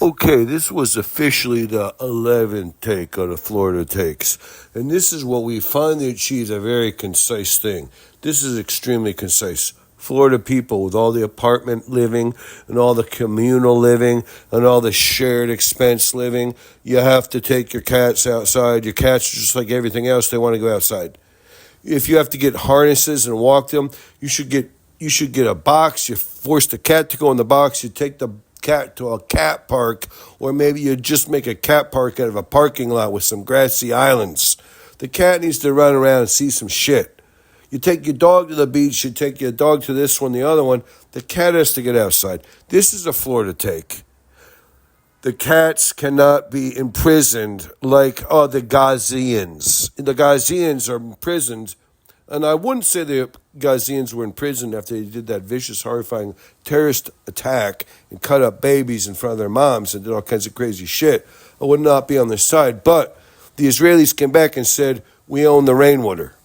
Okay, this was officially the 11th take of the Florida Takes. And this is what we finally achieved, a very concise thing. This is extremely concise. Florida people, with all the apartment living and all the communal living and all the shared expense living, you have to take your cats outside. Your cats are just like everything else. They want to go outside. If you have to get harnesses and walk them, you should get a box. You force the cat to go in the box. You take the cat to a cat park, or maybe you just make a cat park out of a parking lot with some grassy islands. The cat needs to run around and see some shit. You take your dog to the beach, you take your dog to this one, the other one. The cat has to get outside. This is a Florida take. The cats cannot be imprisoned like the Ghazians. The Ghazians are imprisoned, and I wouldn't say the Ghazians were in prison after they did that vicious, horrifying terrorist attack and cut up babies in front of their moms and did all kinds of crazy shit. I would not be on their side. But the Israelis came back and said, we own the rainwater.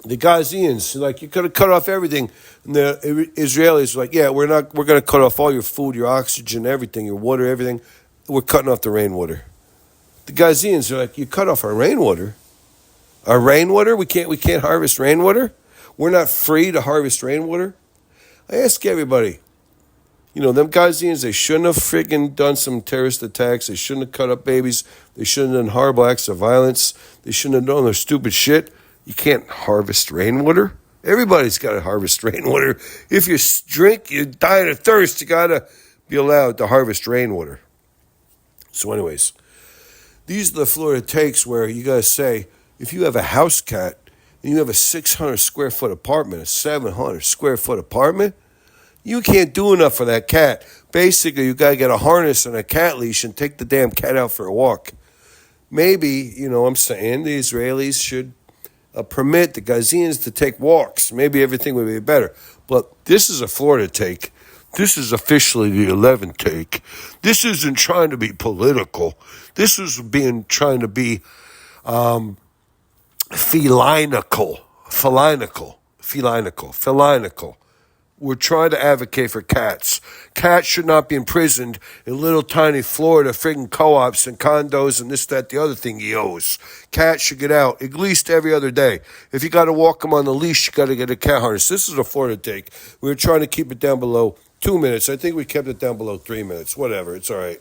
The Ghazians, you could have cut off everything. And the Israelis were like, yeah, we're going to cut off all your food, your oxygen, everything, your water, everything. We're cutting off the rainwater. The Ghazians are like, you cut off our rainwater? Our rainwater? We can't harvest rainwater? We're not free to harvest rainwater? I ask everybody, them Ghazians, they shouldn't have friggin' done some terrorist attacks. They shouldn't have cut up babies. They shouldn't have done horrible acts of violence. They shouldn't have done their stupid shit. You can't harvest rainwater. Everybody's got to harvest rainwater. If you drink, you die of thirst. You got to be allowed to harvest rainwater. So anyways, these are the Florida takes where you got to say, if you have a house cat and you have a 600 square foot apartment, a 700 square foot apartment, you can't do enough for that cat. Basically, you got to get a harness and a cat leash and take the damn cat out for a walk. Maybe, I'm saying the Israelis should permit the Ghazians to take walks. Maybe everything would be better. But this is a Florida take. This is officially the 11th take. This isn't trying to be political. This is trying to be Felineical. We're trying to advocate for cats. Cats should not be imprisoned in little tiny Florida friggin' co-ops and condos and this, that, the other thing he owes. Cats should get out at least every other day. If you got to walk them on the leash, you got to get a cat harness. This is a Florida take. We were trying to keep it down below 2 minutes. I think we kept it down below 3 minutes. Whatever. It's all right.